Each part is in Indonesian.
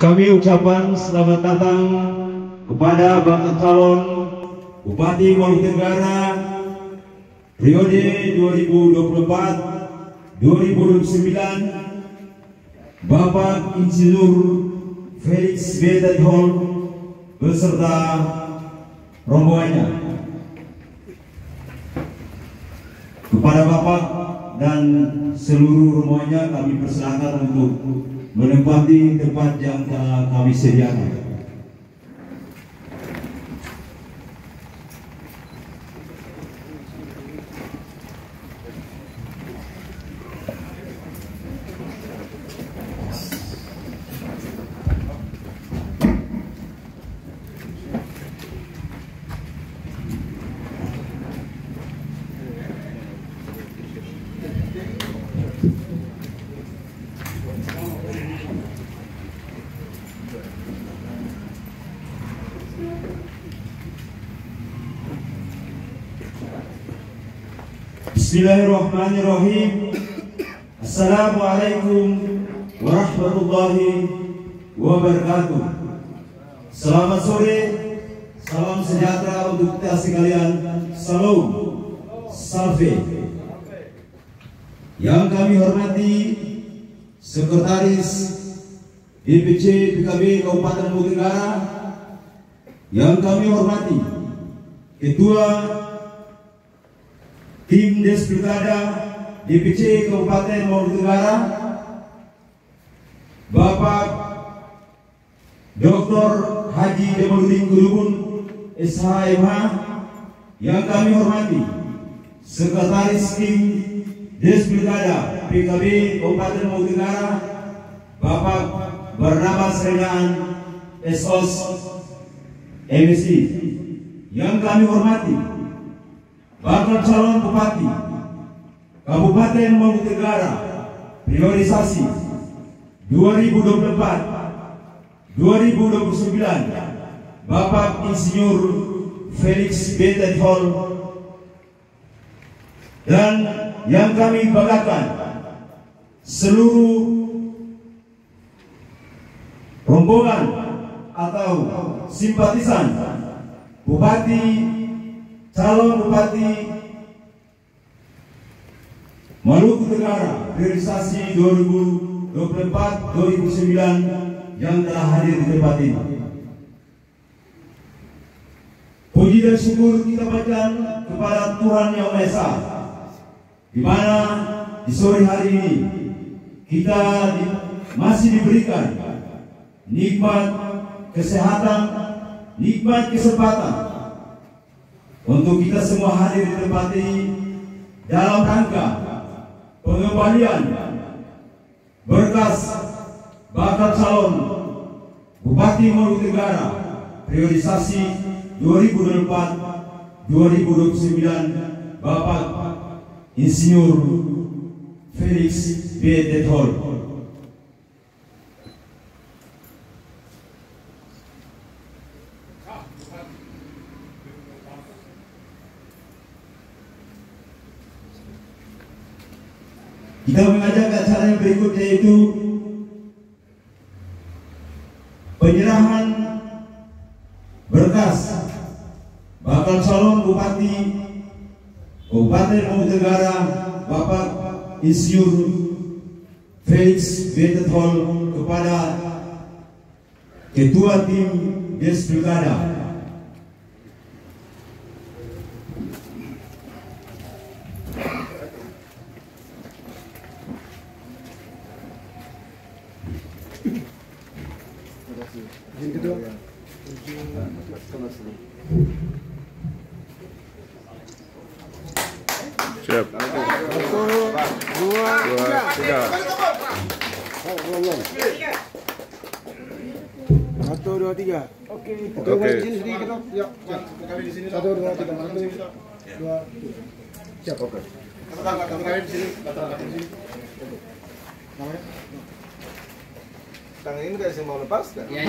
Kami ucapkan selamat datang kepada bakal calon Bupati Maluku Tenggara periode 2024-2029, Bapak Insinyur Felix B. Tedhol beserta rombongannya. Kepada Bapak dan seluruh rombongannya kami persilakan untuk menempati tempat yang telah kami sediakan. Bismillahirrahmanirrahim. Assalamualaikum warahmatullahi wabarakatuh. Selamat sore, salam sejahtera untuk kita sekalian. Salam, salve. Yang kami hormati Sekretaris DPC PKB Kabupaten Maluku Tenggara, yang kami hormati Ketua Tim Des Pilkada DPC Kabupaten Maluku Tenggara, Bapak Dr. Haji Jamaludin Kudubun SHMH, yang kami hormati Sekretaris Tim Des Pilkada PKB Kabupaten Maluku Tenggara, Bapak Barnabas Renaan SOS MSI, yang kami hormati bakal calon Bupati Kabupaten Maluku Tenggara priorisasi 2024-2029, Bapak Insinyur Felix B. Tedhol, dan yang kami banggakan seluruh rombongan atau simpatisan Bupati, calon Bupati Maluku Tenggara priorisasi 2024-2029 yang telah hadir di tempat ini. Puji dan syukur kita berikan kepada Tuhan Yang Maha Esa, di mana di sore hari ini kita masih diberikan nikmat kesehatan, nikmat kesempatan untuk kita semua hadir di tempat ini dalam rangka pengembalian berkas bakal calon Bupati Maluku Tenggara priorisasi 2024-2029, Bapak Insinyur Felix B. Tedhol. Kita mengajak acara yang berikutnya, yaitu penyerahan berkas bakal calon Bupati Kabupaten Mamuju Negara Bapak Insinyur Felix Betetol kepada Ketua Tim Des Pilkada. Siap. 1, 2, 3. 1, 2, 3. Oke. Oke. Di sini sedikit dong. Ya. Kami di sini. 1, 2, 3. 1, 2. Siap. Oke. Kami di sini. Di sini. Tangan ini kayak mau lepas kan? Ya.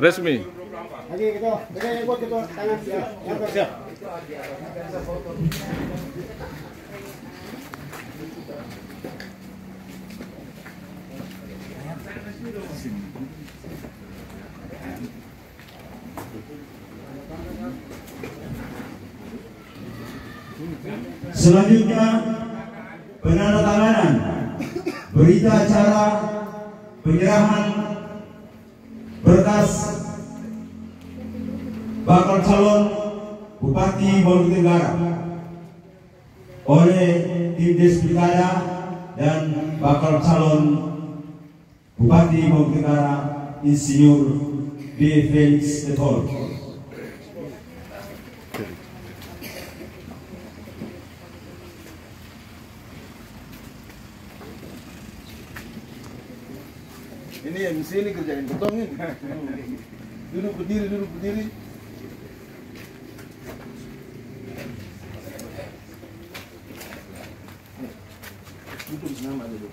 Resmi. Lagi kita. Pegang yang kuat kita. Tangan siap. Siap. Selanjutnya penandatanganan berita acara penyerahan berkas bakal calon Bupati Maluku Tenggara oleh tim Des Pilkada dan bakal calon Bupati Maluku Tenggara Insinyur B. Felix Betetol. Ini MC ini kerjain potong ini. Duduk berdiri. Duduk nama dulu.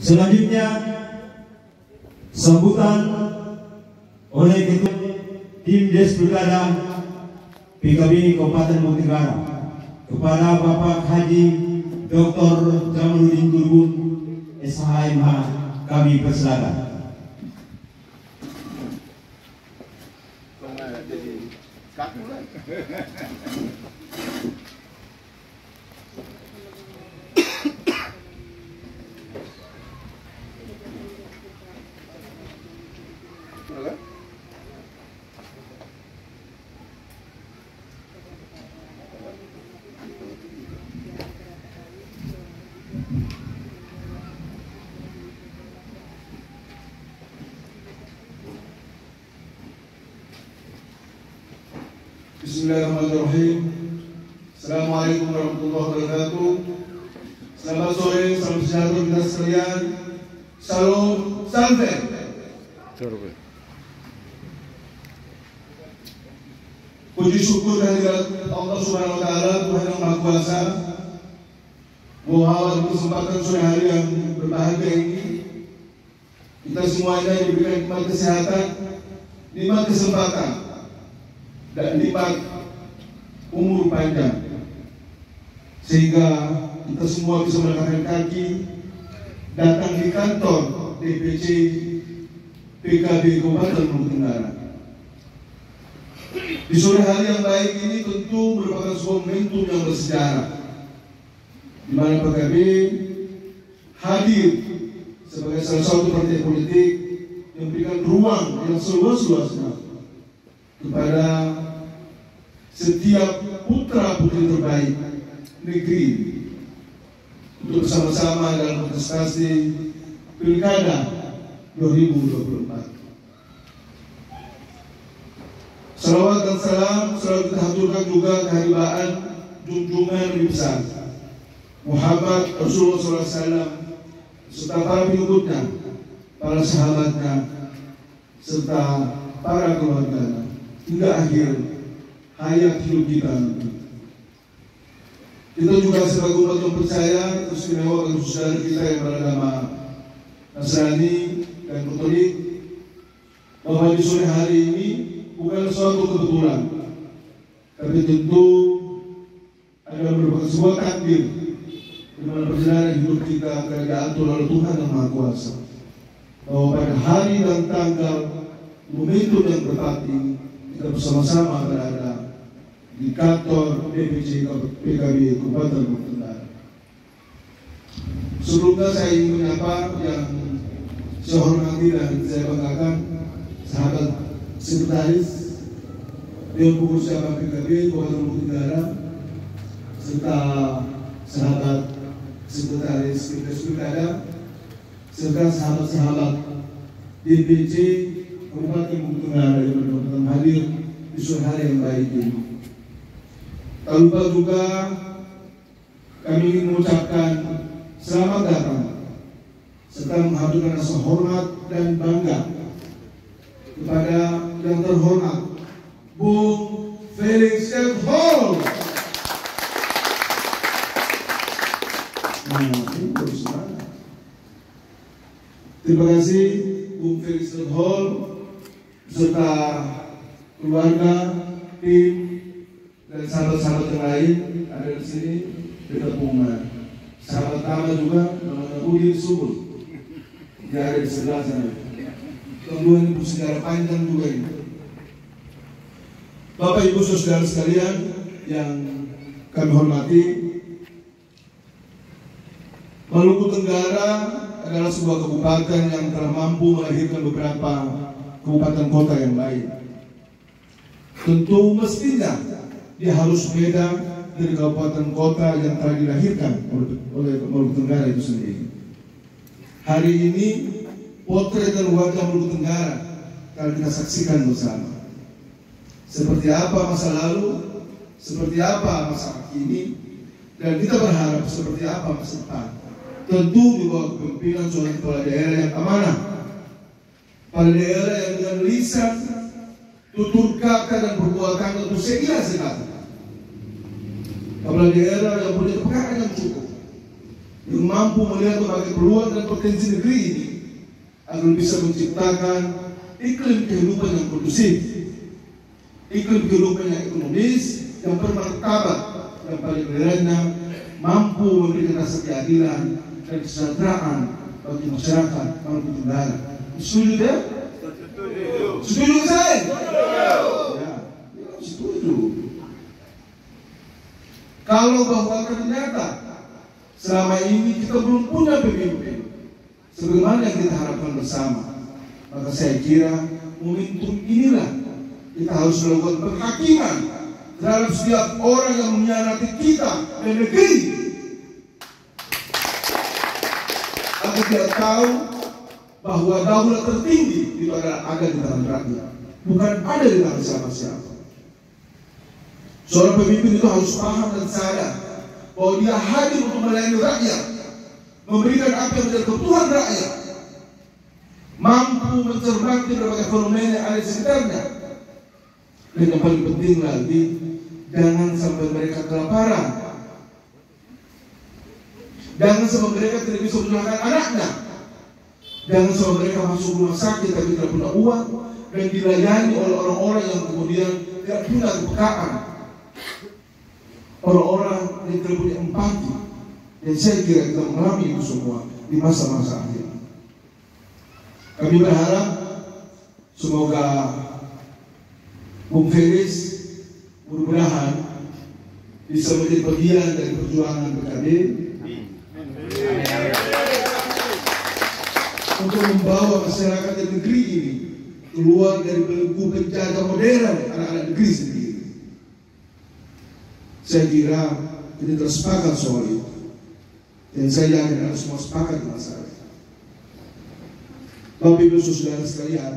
Selanjutnya sambutan oleh Ketua Tim Des Pilkada PKB Kabupaten Maluku Tenggara kepada Bapak Haji Dr. Jamaluddin Turbun SHMH, kami persilakan. Bismillahirrahmanirrahim. Assalamualaikum warahmatullahi wabarakatuh. Selamat sore, salam sejahtera kita sekalian. Salam, salve. Puji syukur kehadirat Allah Subhanahu wa Ta'ala, Tuhan yang Maha Kuasa, bahwa di kesempatan sore hari yang berbahagia ini kita semuanya diberikan nikmat kesehatan, nikmat kesempatan, dan nikmat umur panjang, sehingga kita semua bisa melangkahkan kaki datang di kantor DPC PKB Kabupaten Maluku Tenggara. Di sore hari yang baik ini tentu merupakan sebuah momentum yang bersejarah, di mana PKB hadir sebagai salah satu partai politik yang memberikan ruang yang seluas-luasnya kepada setiap putra putri terbaik negeri untuk bersama-sama dalam kontestasi Pilkada 2024. Salawat dan salam selalu kita haturkan juga kehadiran junjungan Nabi besar Muhammad Rasulullah SAW serta para pengikutnya, para sahabatnya, serta para keluarganya hingga akhir hayat hidup kita. Kita juga sebagai umat yang percaya, istimewa bagi saudara kita yang beragama Nasrani dan Katolik, bahwa di sore hari ini bukan suatu kebetulan, tapi tentu adalah merupakan sebuah takdir di mana perjalanan hidup kita akan diatur oleh Tuhan yang Maha Kuasa, bahwa pada hari dan tanggal momentum yang tepat ini kita bersama-sama berada di kantor DPC PKB Kabupaten Maluku Tenggara. Sebelumnya saya ingin menyapa yang saya hormati dan saya banggakan sahabat sekretaris Dewan Pengurus Cabang PKB Kabupaten Maluku Tenggara, serta sahabat sekretaris Pilkada, serta sahabat-sahabat DPC Kabupaten Maluku Tenggara yang berkenan hadir di sore hari yang baik ini. Tak lupa juga kami ingin mengucapkan selamat datang serta menghaturkan rasa hormat dan bangga kepada yang terhormat Bung Felix Edhol. Terima kasih Bung Felix Edhol serta keluarga, tim, dan sahabat-sahabat yang lain ada di sini. Kita punya sahabat Tama juga namanya Udin Subul, dia ada di sebelah sana. Kedua ini bersejarah panjang juga ini. Bapak Ibu saudara sekalian yang kami hormati, Maluku Tenggara adalah sebuah kabupaten yang telah mampu melahirkan beberapa kabupaten kota yang lain. Tentu mestinya dia harus beda dari kabupaten kota yang telah dilahirkan oleh Maluku Tenggara itu sendiri. Hari ini potret dan wajah Maluku Tenggara akan kita saksikan bersama. Seperti apa masa lalu, seperti apa masa kini, dan kita berharap seperti apa masa depan. Tentu di bawah kepemimpinan seorang kepala daerah yang amanah, kepala daerah yang dengan lisan, tutur kata dan perbuatan itu seiras sekali. Kepala daerah yang punya kepekaan yang cukup, yang mampu melihat berbagai peluang dan potensi negeri ini agar bisa menciptakan iklim kehidupan yang kondusif, iklim kehidupan yang ekonomis, yang bermartabat, yang paling rendah, mampu memberikan rasa keadilan dan kesejahteraan bagi masyarakat Maluku Tenggara. Setuju ya? Setuju saya? Ya, setuju. Kalau bahwa ternyata selama ini kita belum punya pemimpin sebagaimana yang kita harapkan bersama, maka saya kira momentum inilah kita harus melakukan penghakiman terhadap setiap orang yang mengkhianati kita dan negeri, agar dia tahu bahwa daulat tertinggi itu ada di tangan rakyat, bukan ada di tangan siapa-siapa. Seorang pemimpin itu harus paham dan sadar bahwa dia hadir untuk melayani rakyat, memberikan apa yang menjadi kebutuhan rakyat, mampu mencermati berbagai fenomena yang ada di sekitarnya. Dan yang paling penting lagi, jangan sampai mereka kelaparan, jangan sampai mereka tidak bisa menyelamatkan anaknya, jangan sampai mereka masuk rumah sakit tapi tidak punya uang dan dilayani oleh orang-orang yang kemudian tidak punya kepekaan, orang-orang yang tidak punya empati. Dan saya kira kita mengalami itu semua di masa-masa akhir. Kami berharap semoga Bung Felis mudah-mudahan bisa menjadi bagian dari perjuangan PKB untuk membawa masyarakat di negeri ini keluar dari belenggu penjara modern anak-anak negeri sendiri. Saya kira kita tersepakat soal itu, dan saya yakin anda semua sepakat dengan saya. Bapak Ibu Saudara sekalian,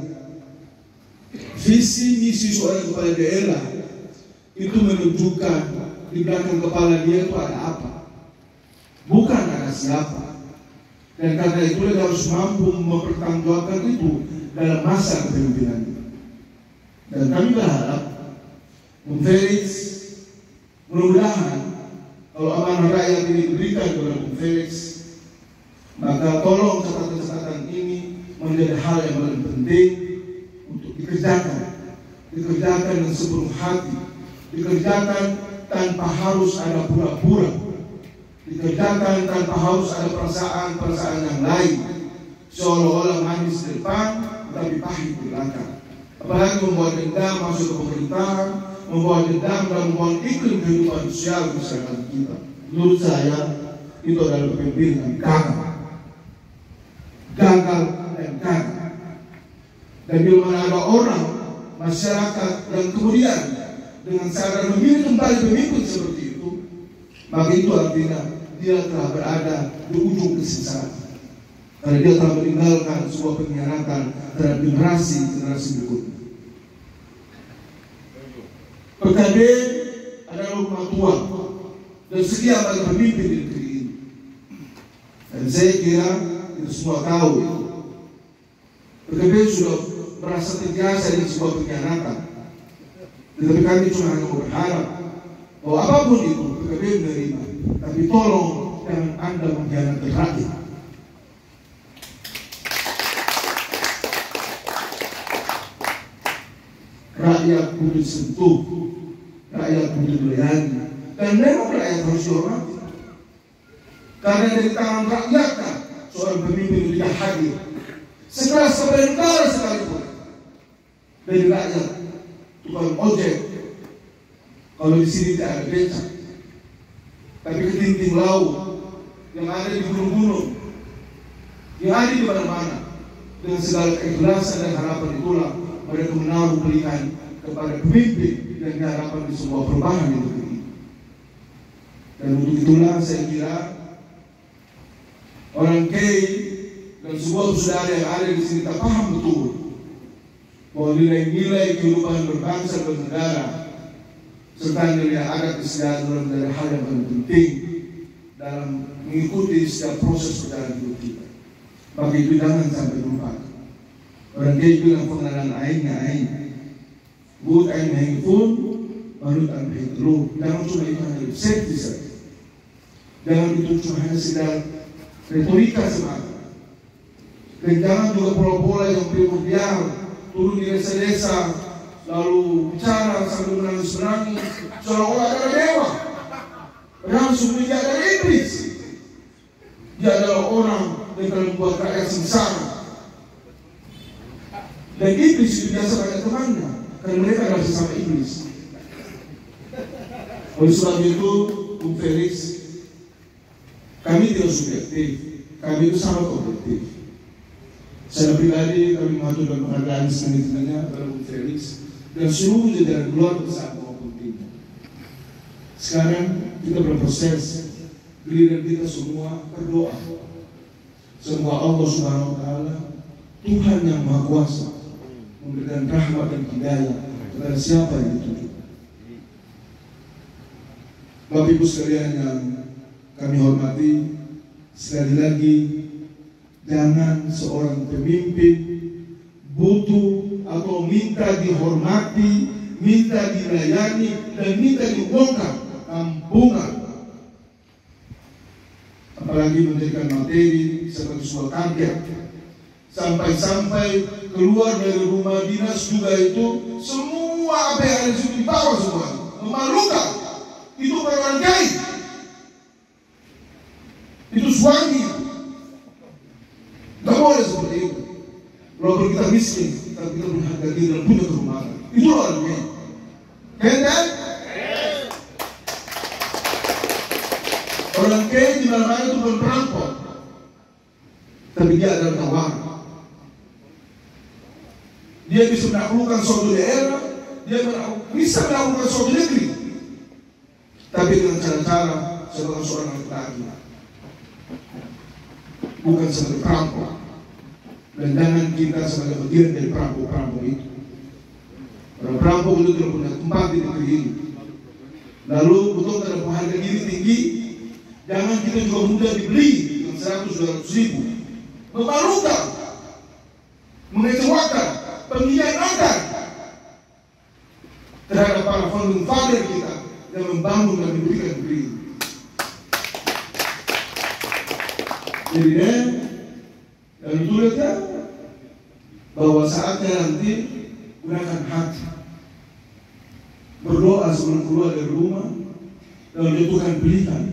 visi misi seorang kepala daerah itu menunjukkan di belakang kepala dia itu ada apa, bukan ada siapa. Dan karena itu dia harus mampu mempertanggungjawabkan itu dalam masa kepemimpinannya. Dan kami berharap Bung Felix, mudah-mudahan kalau amanah rakyat ini diberikan kepada Bung Felix, maka tolong catatan-catatan ini menjadi hal yang paling penting untuk dikerjakan dengan sepenuh hati, dikerjakan tanpa harus ada pura-pura, dikerjakan tanpa harus ada perasaan-perasaan yang lain, seolah-olah manis di depan tapi pahit di belakang. Apalagi membawa dendam masuk ke pemerintahan, membawa dendam dan membawa iklim kehidupan sosial masyarakat kita. Menurut saya itu adalah kepemimpinan gagal. Dan bila mana ada orang masyarakat yang kemudian dengan sadar memilih kembali pemimpin seperti itu, maka itu artinya dia telah berada di ujung kesesatan, karena dia telah meninggalkan sebuah pengkhianatan terhadap generasi berikutnya. PKB adalah rumah tua dan sekian bagi pemimpin di negeri ini, dan saya kira kita semua tahu itu. PKB sudah merasa terbiasa dengan sebuah pengkhianatan, tetapi kami cuma hanya berharap bahwa apapun itu PKB menerima, tapi tolong jangan Anda mengkhianati rakyat. Rakyat kudu disentuh, rakyat kudu dilayani, dan memang rakyat harus dihormati. Karena dari tangan rakyat seorang pemimpin itu tidak hadir. Sekelas kepala negara sekalipun, dari rakyat, tukang ojek, kalau di sini tidak ada becak, tapi ketinting laut yang ada di gunung-gunung, yang ada di mana-mana, dengan segala keikhlasan dan harapan itulah mereka menaruh pilihan kepada pemimpin yang diharapkan di sebuah perubahan di negeri ini. Dan untuk itulah saya kira orang Kei dan semua saudara yang ada di sini tak paham betul bahwa nilai-nilai kehidupan berbangsa dan bernegara serta nilai adat istiadat adalah hal yang paling penting dalam mengikuti setiap proses perjalanan hidup kita. Maka itu jangan sampai lupa. Orang Kei bilang pengenalan aing, buat aing yang pun baru tanpa itu. Jangan cuma itu hanya safety saja. Jangan itu cuma hanya sedang retorika semata. Dan jangan juga pola-pola yang primordial, turun di desa-desa lalu bicara sambil menangis-menangis seolah-olah ada dewa. Padahal sungguh dia adalah iblis. Dia adalah orang yang telah membuat rakyat sengsara. Dan iblis itu biasa banyak temannya, karena mereka adalah sesama iblis. Oleh sebab itu, Bung Felix, kami tidak subjektif, kami itu sangat objektif. Secara pribadi kami mengaturkan penghargaan setinggi-tingginya kepada Bung Felix dan seluruh jajaran keluarga besar maupun timnya. Sekarang kita berproses, giliran kita semua berdoa. Semoga Allah Subhanahu Wa Taala, Tuhan yang Maha Kuasa, memberikan rahmat dan hidayah kepada siapa yang dituju. Bapak Ibu sekalian yang kami hormati, sekali lagi jangan seorang pemimpin butuh atau minta dihormati, minta dilayani, dan minta dibongkar kampungan, apalagi menjadikan materi sebagai sebuah target. Sampai-sampai keluar dari rumah dinas juga itu semua apa yang ada di situ dibawa semua, memalukan. Itu orang kiai, itu suami, nggak boleh seperti itu. Walaupun kita miskin, tapi kita berharga diri dan punya kehormatan. Itu orang kiai. Kan? Orang kiai di mana-mana itu bukan perampok, tapi dia adalah tawar. Dia bisa menaklukkan suatu daerah, dia bisa menaklukkan suatu negeri, tapi dengan cara-cara sebagai seorang laki-laki, bukan sebagai perampok. Dan jangan kita sebagai bagian dari perampok-perampok itu. Orang perampok itu tidak punya tempat di negeri ini. Lalu betul dalam harga diri tinggi, jangan kita juga mudah dibeli dengan 100-200 ribu. Memalukan, mengecewakan, pengkhianatan terhadap para founding father kita yang membangun dan memberikan negeri. Jadi dan itu lihat bahwa saatnya nanti gunakan hati, berdoa sebelum keluar dari rumah, dan menentukan pilihan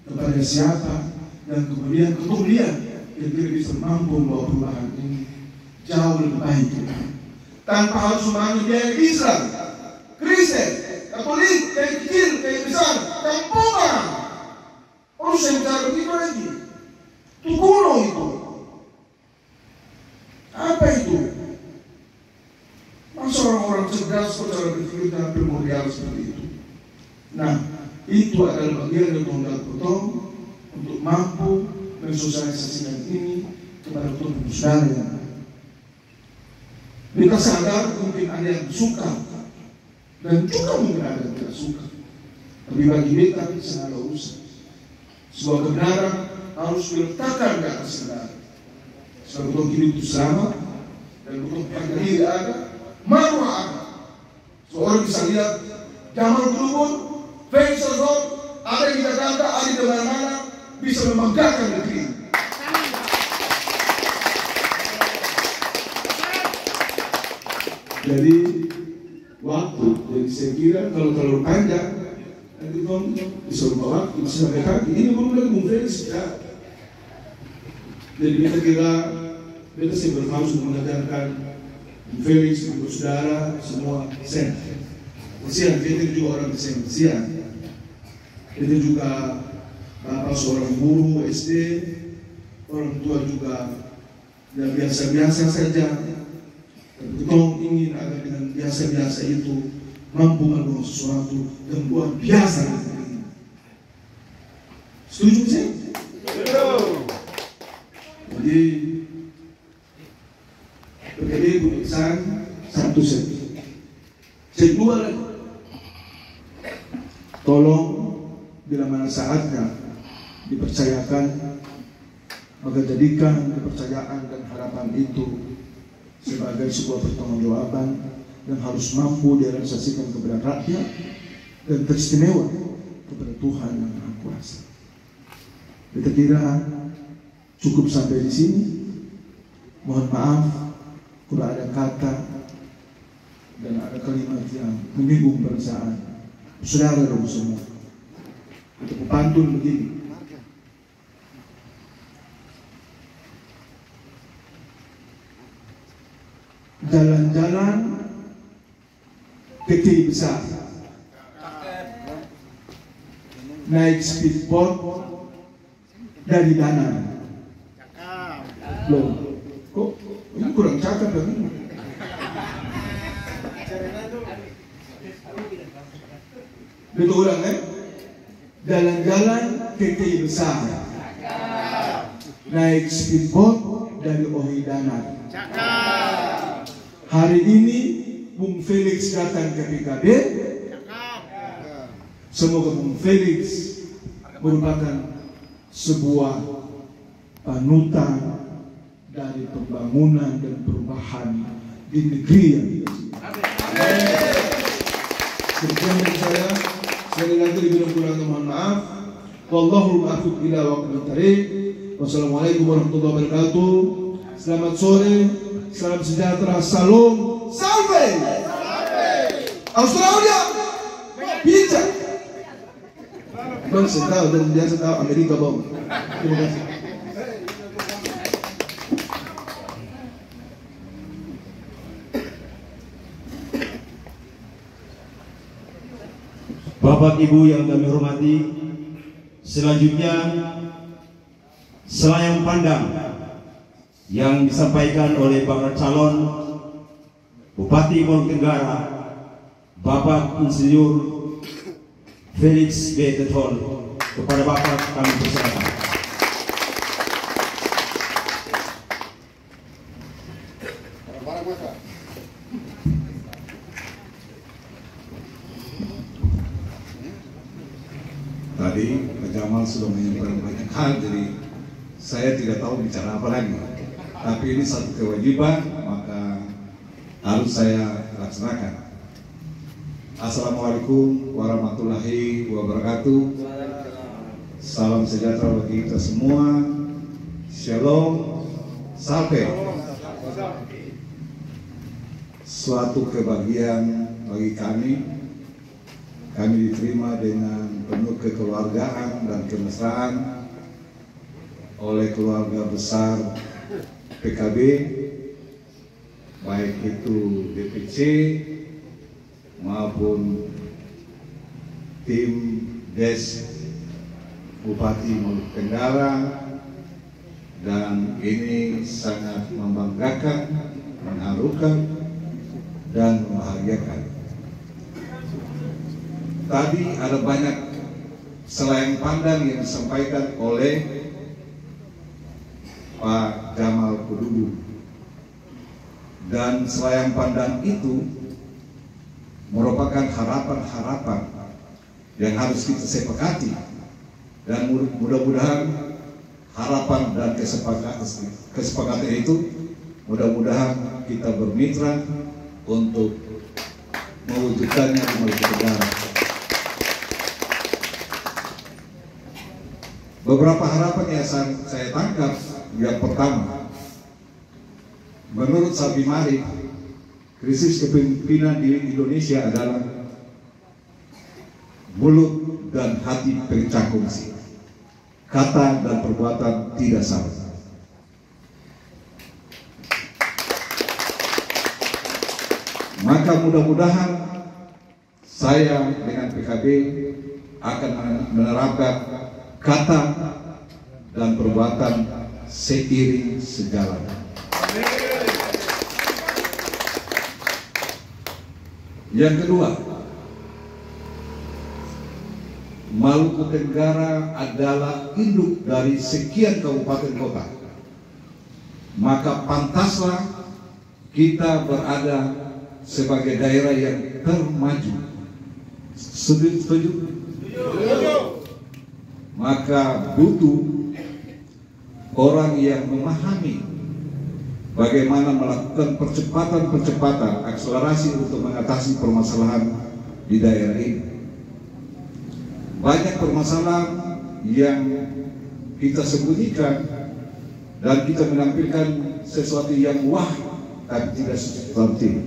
kepada siapa, dan kemudian yang tidak bisa mampu membawa perubahan ini jauh lebih baik, tanpa harus memahami dia Islam, Kristen, Katolik, kayak kecil, kayak besar, kampungan. Harus saya bicara begitu lagi. Itu kuno itu. Apa itu? Masa orang-orang cerdas secara berpikir dan primordial seperti itu. Nah, itu adalah bagian dari tonggat potong untuk mampu mensosialisasikan ini kepada tubuh saudara yang kita sadar mungkin ada yang suka dan juga mungkin ada yang tidak suka. Tapi bagi kita sangat urusan. Sebuah kebenaran harus diletakkan di atas kebenaran. Sebab betul hidup itu selamat dan betul harga diri ada, marwah ada. Seorang bisa lihat Jamal Berubun, Faisal Zon, ada di Jakarta, ada di mana-mana, bisa membanggakan negeri. Jadi waktu, jadi saya kira kalau terlalu panjang nanti dong bisa lupa waktu, bisa sampai kaki. Ini belum lagi mungkin sejarah. Jadi kita kira kita sih berhaus mengajarkan Felix, ibu saudara, semua sen. Kesian, kita juga orang sen. Kesian. Kita juga bapak seorang guru SD, orang tua juga yang biasa-biasa saja. Kita ingin agar dengan biasa-biasa itu mampu melakukan sesuatu yang luar biasa. Setuju sih? Jadi PKB keputusan satu set. Set dua lagi. Tolong bila mana saatnya dipercayakan, maka jadikan kepercayaan dan harapan itu sebagai sebuah pertanggungjawaban yang harus mampu direalisasikan kepada rakyat dan teristimewa kepada Tuhan yang Maha Kuasa. Kita kira cukup sampai di sini. Mohon maaf kalau ada kata dan ada kalimat yang menyinggung perasaan saudara semua. Untuk pantun begini. Jalan-jalan kecil besar, naik speedboat dari Danang. Loh, kok ini kurang cakep kan? Betul ulang jalan-jalan kecil besar, naik speedboat dari Ohidana. Hari ini Bung Felix datang ke PKB, Semoga Bung Felix merupakan sebuah panutan dari pembangunan dan perubahan di negeri yang kita cintai. Sekian dari saya. Sekali lagi dibilang kurang mohon maaf. Wallahul muwaffiq ila aqwamit thariq. Wassalamualaikum warahmatullahi wabarakatuh. Selamat sore, salam sejahtera, salam, salve. Australia, bijak. Bang tahu dan biasa tahu Amerika bang. Terima kasih. Bapak Ibu yang kami hormati, selanjutnya selayang pandang yang disampaikan oleh bakal calon Bupati Maluku Tenggara, Bapak Insinyur Felix B. Teton. Kepada Bapak kami persilakan. Tadi Pak Jamal sudah menyampaikan banyak hal, jadi saya tidak tahu bicara apa lagi. Tapi ini satu kewajiban, maka harus saya laksanakan. Assalamualaikum warahmatullahi wabarakatuh. Salam sejahtera bagi kita semua. Shalom, salve. Suatu kebahagiaan bagi kami. Kami diterima dengan penuh kekeluargaan dan kemesraan oleh keluarga besar PKB, baik itu DPC maupun tim Des Bupati Maluku Tenggara, dan ini sangat membanggakan, mengharukan, dan membahagiakan. Tadi ada banyak selayang pandang yang disampaikan oleh Pak Jamal Kudubu, dan selayang pandang itu merupakan harapan-harapan yang harus kita sepakati, dan mudah-mudahan harapan dan kesepakatan itu mudah-mudahan kita bermitra untuk mewujudkannya di Maluku Tenggara. Beberapa harapan yang saya tangkap. Yang pertama, menurut Sabi Malik, krisis kepemimpinan di Indonesia adalah mulut dan hati pecah kongsi, kata dan perbuatan tidak sama. Maka mudah-mudahan saya dengan PKB akan menerapkan kata dan perbuatan seiring sejalan. Yang kedua, Maluku Tenggara adalah induk dari sekian kabupaten kota. Maka pantaslah kita berada sebagai daerah yang termaju. Setuju? Maka butuh orang yang memahami bagaimana melakukan percepatan akselerasi untuk mengatasi permasalahan di daerah ini. Banyak permasalahan yang kita sembunyikan dan kita menampilkan sesuatu yang wah tapi tidak substantif.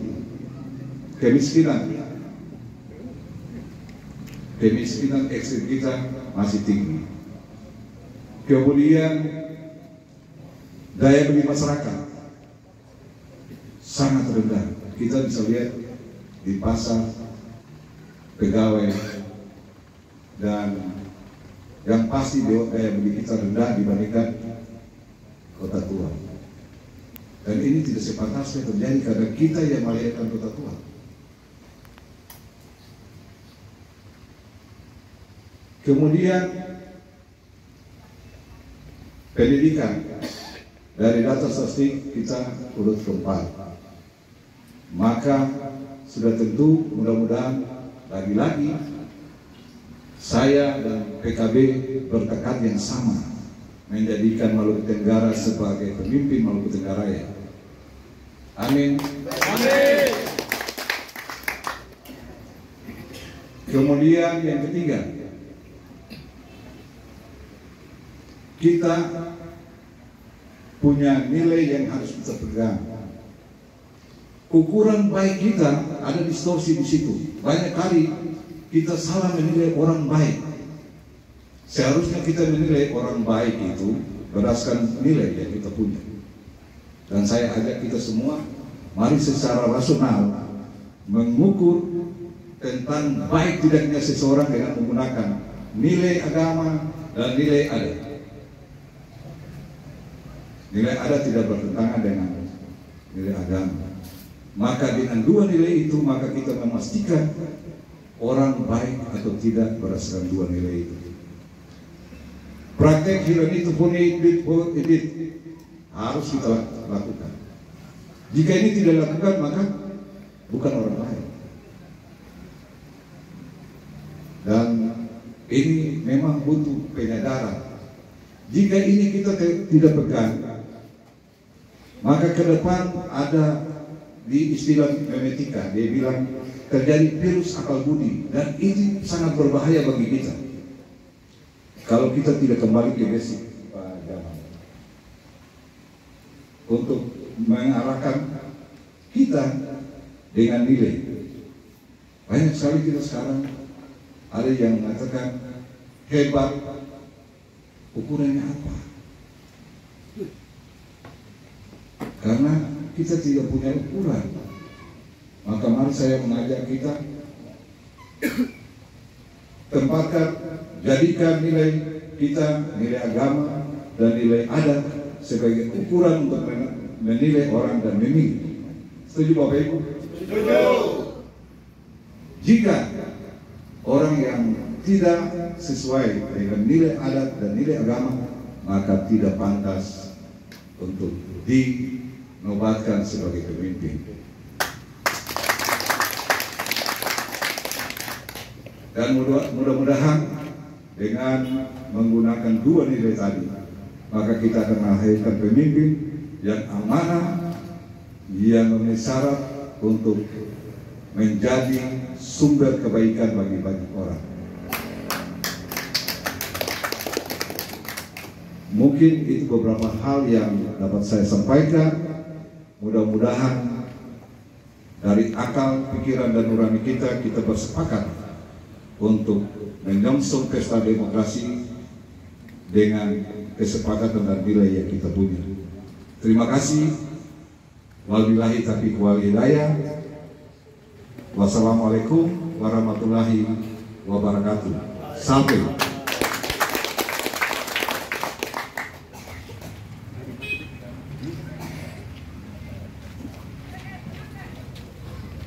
Kemiskinan ekstrim kita masih tinggi. Kemudian daya beli masyarakat sangat rendah. Kita bisa lihat di pasar, pegawai, dan yang pasti daya beli kita rendah dibandingkan kota tua. Dan ini tidak sepantasnya terjadi karena kita yang melahirkan kota tua. Kemudian pendidikan, dari data statistik kita urut keempat. Maka sudah tentu mudah-mudahan lagi-lagi saya dan PKB bertekad yang sama menjadikan Maluku Tenggara sebagai pemimpin Maluku Tenggara Raya. Amin. Amin. Kemudian yang ketiga, kita punya nilai yang harus kita pegang. Ukuran baik kita ada distorsi di situ. Banyak kali kita salah menilai orang baik. Seharusnya kita menilai orang baik itu berdasarkan nilai yang kita punya. Dan saya ajak kita semua, mari secara rasional mengukur tentang baik tidaknya seseorang dengan menggunakan nilai agama dan nilai adat. Nilai adat tidak bertentangan dengan nilai agama. Maka dengan dua nilai itu, maka kita memastikan orang baik atau tidak berdasarkan dua nilai itu. Praktek hirani tupuni edit harus kita lakukan. Jika ini tidak dilakukan, maka bukan orang baik. Dan ini memang butuh penyadaran. Jika ini kita tidak pegang, maka ke depan ada di istilah memetika, dia bilang terjadi virus akal budi, dan ini sangat berbahaya bagi kita kalau kita tidak kembali ke basic Pak Jamal untuk mengarahkan kita dengan nilai. Banyak sekali kita sekarang ada yang mengatakan hebat, ukurannya apa? Karena kita tidak punya ukuran. Maka mari saya mengajak kita tempatkan, jadikan nilai kita, nilai agama dan nilai adat sebagai ukuran untuk menilai orang dan memilih. Setuju Bapak Ibu? Setuju. Jika orang yang tidak sesuai dengan nilai adat dan nilai agama, maka tidak pantas untuk dinobatkan sebagai pemimpin. Dan mudah-mudahan dengan menggunakan dua nilai tadi, maka kita akan melahirkan pemimpin yang amanah, yang memenuhi syarat untuk menjadi sumber kebaikan bagi banyak orang. Mungkin itu beberapa hal yang dapat saya sampaikan. Mudah-mudahan dari akal, pikiran, dan nurani kita bersepakat untuk menyongsong pesta demokrasi dengan kesepakatan dan nilai yang kita punya. Terima kasih. Wabillahi taufiq wal hidayah. Wassalamualaikum warahmatullahi wabarakatuh. Sampai.